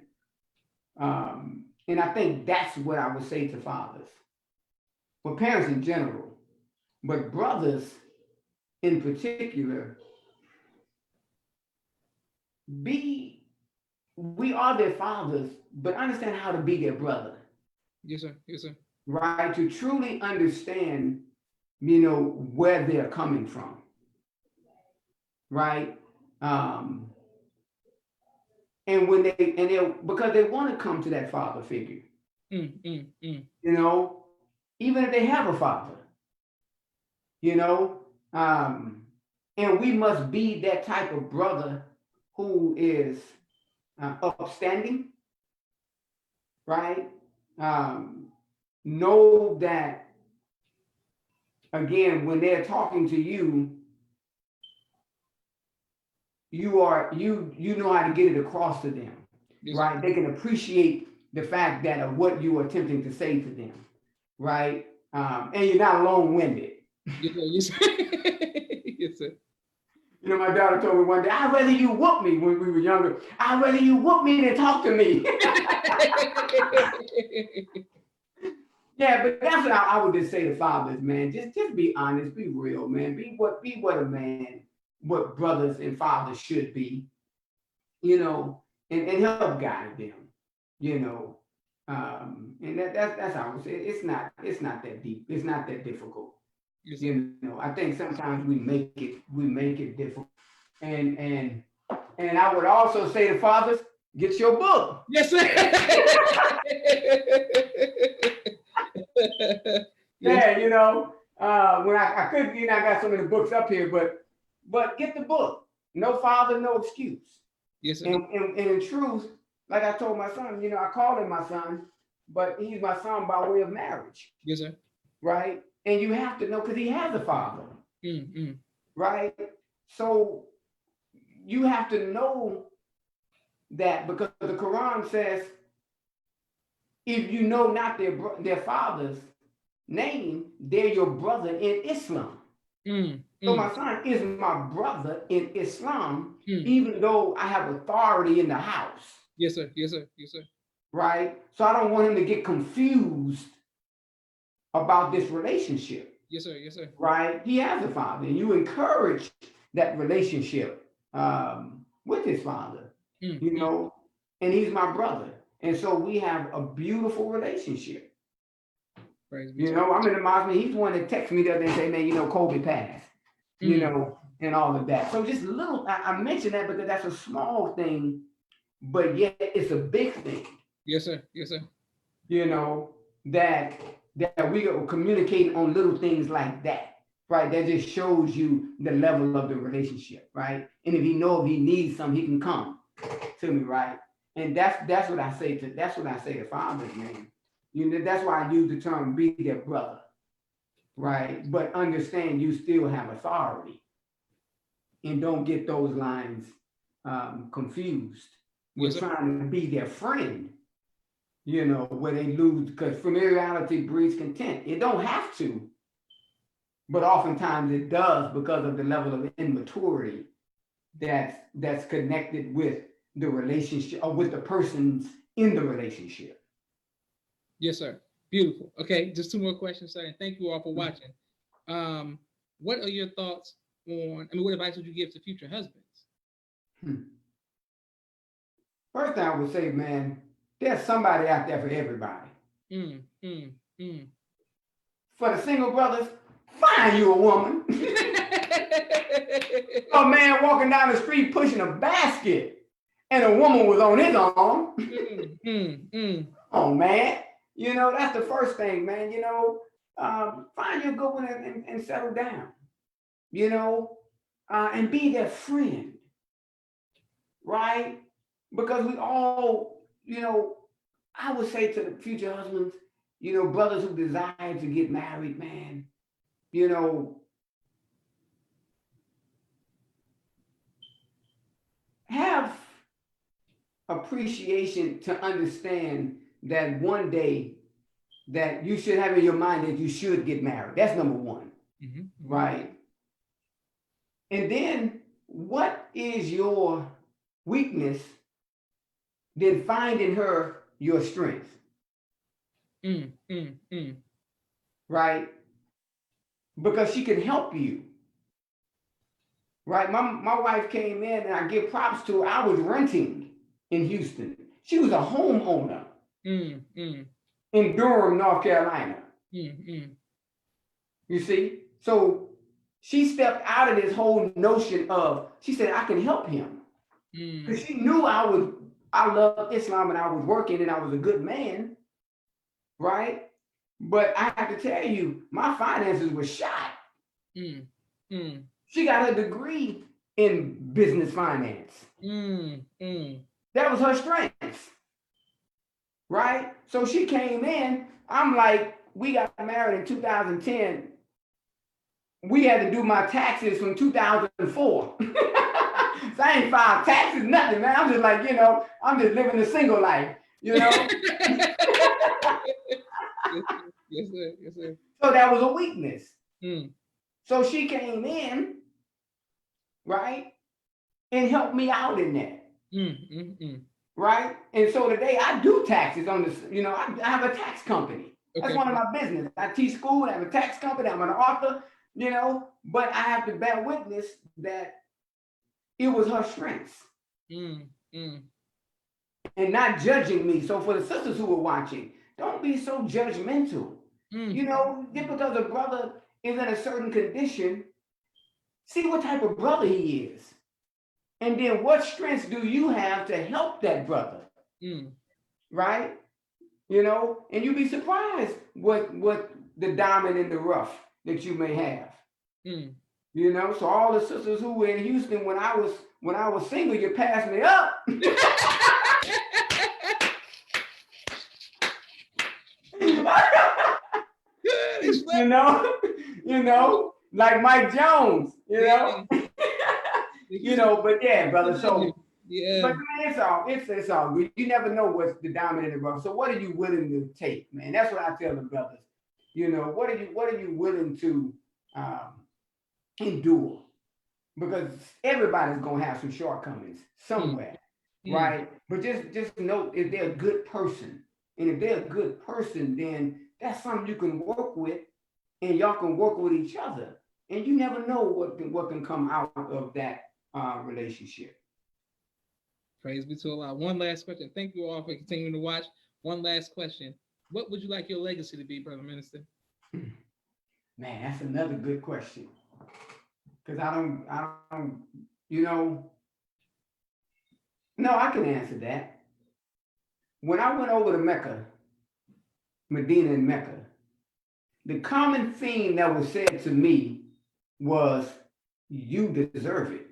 And I think that's what I would say to fathers, but parents in general, but brothers in particular. We are their fathers, but understand how to be their brother. Yes, sir. Yes, sir. Right? To truly understand, you know, where they're coming from. Right? And when they because they want to come to that father figure. You know, even if they have a father. You know, and we must be that type of brother who is upstanding, right? Know that, again, when they're talking to you, you know how to get it across to them, yes, right? They can appreciate the fact that of what you are attempting to say to them, right? And you're not long-winded. Yes, sir. Yes, sir. You know, my daughter told me one day, I'd rather you whoop me when we were younger. I'd rather you whoop me than talk to me. Yeah, but that's what I would just say to fathers, man. Just be honest, be real, man. Be what a man, what brothers and fathers should be, you know, and help guide them, you know. And that's how I would say it. It's not that deep. It's not that difficult. Yes, sir. You know, I think sometimes we make it difficult. And I would also say to fathers, get your book. Yes, sir. Yes. Yeah, you know, when I could, you know, I got some of the books up here, but get the book. No father, no excuse. Yes, sir. And in truth, like I told my son, you know, I called him my son, but he's my son by way of marriage. Yes, sir. Right? And you have to know because he has a father. Mm. Right? So you have to know that because the Quran says, if you know not their father's name, they're your brother in Islam. So my son is my brother in Islam, even though I have authority in the house. Yes, sir. Yes, sir. Yes, sir. Right? So I don't want him to get confused about this relationship. Yes, sir. Yes, sir. Right? He has a father, and you encourage that relationship with his father, you know, and he's my brother. And so we have a beautiful relationship. You know, I'm in the mosque, and he's the one that texts me the other day and say, man, you know, Kobe passed, you know, and all of that. So just little, I mentioned that because that's a small thing, but yet it's a big thing. Yes, sir. Yes, sir. You know, that we are communicating on little things like that, right? That just shows you the level of the relationship, right? And if he needs something, he can come to me, right? And that's what I say to fathers, man. You know, that's why I use the term be their brother, right? But understand you still have authority, and don't get those lines confused. We're trying to be their friend, you know, where they lose because familiarity breeds contempt. It don't have to, but oftentimes it does because of the level of immaturity that's connected with the relationship or with the persons in the relationship. Yes, sir. Beautiful. Okay, just two more questions, sir, and thank you all for watching. What are your thoughts on? I mean, what advice would you give to future husbands? First thing I would say, man, there's somebody out there for everybody. For the single brothers, find you a woman. A man walking down the street pushing a basket, and a woman was on his arm. Oh man, you know that's the first thing, man. You know, find you a good one and settle down. You know, and be their friend, right? Because we all, you know, I would say to the future husbands, you know, brothers who desire to get married, man, you know, have appreciation to understand that one day that you should have in your mind that you should get married. That's number one, right? And then what is your weakness? Then find in her your strength. Right? Because she can help you. Right? My wife came in and I give props to her. I was renting in Houston. She was a homeowner in Durham, North Carolina. You see? So she stepped out of this whole notion of, she said, I can help him. Because she knew I loved Islam and I was working and I was a good man. Right? But I have to tell you, my finances were shot. She got her degree in business finance. That was her strength. Right? So she came in. I'm like, we got married in 2010. We had to do my taxes from 2004. So I ain't filed taxes, nothing, man. I'm just like, you know, I'm just living a single life, you know? Yes, sir. Yes, sir. So that was a weakness. So she came in, right, and helped me out in that. Right? And so today I do taxes on this, you know, I have a tax company. Okay. That's one of my business. I teach school, I have a tax company, I'm an author, you know, but I have to bear witness that it was her strengths. and not judging me. So for the sisters who are watching, don't be so judgmental. You know, just because a brother is in a certain condition, see what type of brother he is. And then what strengths do you have to help that brother? Right? You know, and you'd be surprised what the diamond in the rough that you may have. You know, so all the sisters who were in Houston when I was single, you passed me up. you know, like Mike Jones, you know. You know, but yeah, brother. So yeah, but man, it's all good. You never know what's the diamond in the rough. So what are you willing to take, man? That's what I tell the brothers. You know, what are you willing to endure? Because everybody's gonna have some shortcomings somewhere, right? But just note if they're a good person, and if they're a good person, then that's something you can work with, and y'all can work with each other, and you never know what can come out of that relationship. Praise be to Allah. One last question. Thank you all for continuing to watch. One last question. What would you like your legacy to be, Brother Minister? Man, that's another good question. Because I don't, you know, no, I can answer that. When I went over to Mecca, Medina and Mecca, the common theme that was said to me was, you deserve it.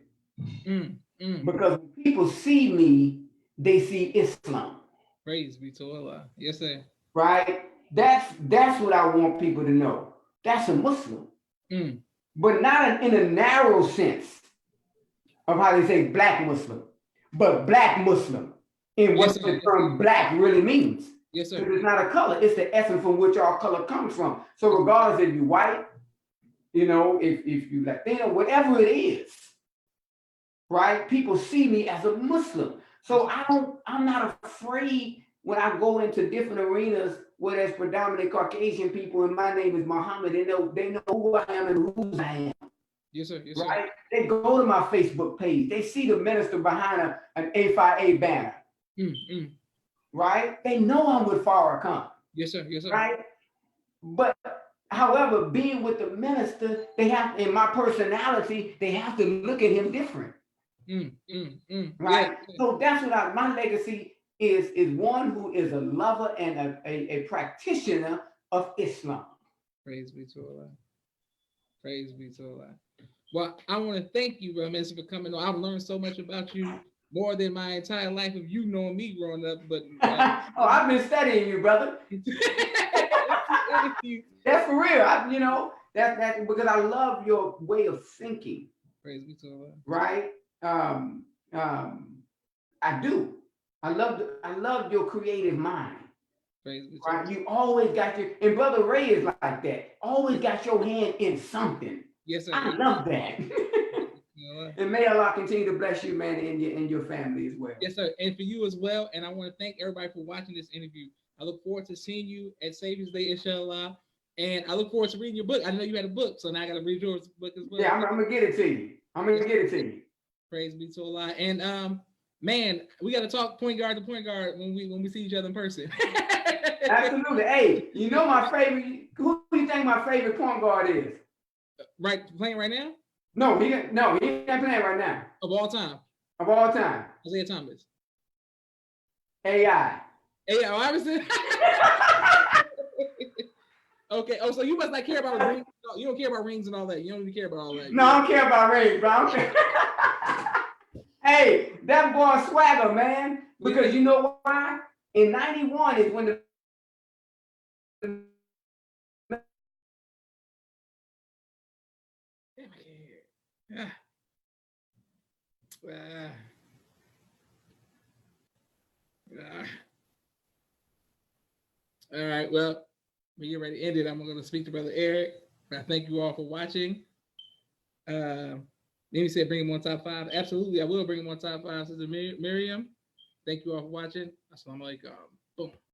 Because when people see me, they see Islam. Praise be to Allah. Yes, sir. Right? That's what I want people to know. That's a Muslim. But not in a narrow sense of how they say black Muslim, but black Muslim in what the term black really means. Yes, sir. Because it's not a color, it's the essence from which our color comes from. So regardless if you're white, you know, if you Latino, whatever it is, right? People see me as a Muslim. So I'm not afraid when I go into different arenas where there's predominantly Caucasian people and my name is Muhammad, they know who I am and whose I am. Yes, sir. Yes, right? Sir. They go to my Facebook page. They see the minister behind an A5A banner. Right? They know I'm with Farrakhan. Yes, sir. Yes, sir. Right? But however, being with the minister, they have, in my personality, they have to look at him different. Right? Yeah. So that's what my legacy is one who is a lover and a practitioner of Islam. Praise be to Allah. Praise be to Allah. Well, I want to thank you, Brother Minister, for coming on. I've learned so much about you, more than my entire life of you knowing me growing up. But oh, I've been studying you, brother. That's for real. You know, that's because I love your way of thinking. Praise be to Allah. Right? I do. I love your creative mind. Praise be to right? Allah. You always got and Brother Ray is like that. Always got your hand in something. Yes, sir. I love that. And may Allah continue to bless you, man, and your family as well. Yes, sir. And for you as well. And I want to thank everybody for watching this interview. I look forward to seeing you at Savior's Day, inshallah. And I look forward to reading your book. I know you had a book, so now I got to read your book as well. Yeah, I'm going to get it to you. Praise be to Allah. And man, we got to talk point guard to point guard when we see each other in person. Absolutely. Hey, you know my favorite. Who do you think my favorite point guard is? Right, playing right now? No, he ain't playing right now. Of all time. Isaiah Thomas. AI. Obviously. Okay. Oh, so you must not care about rings. You don't care about rings and all that. You don't even care about all that. No, I don't care about rings, bro. Hey, that boy swagger, man. Because you know why? In 91 is when the all right, well, when you're ready to end it, I'm going to speak to Brother Eric. I thank you all for watching. Amy said bring him on top 5. Absolutely, I will bring him on top 5, Sister Miriam. Thank you all for watching. Assalamu alaikum. Boom.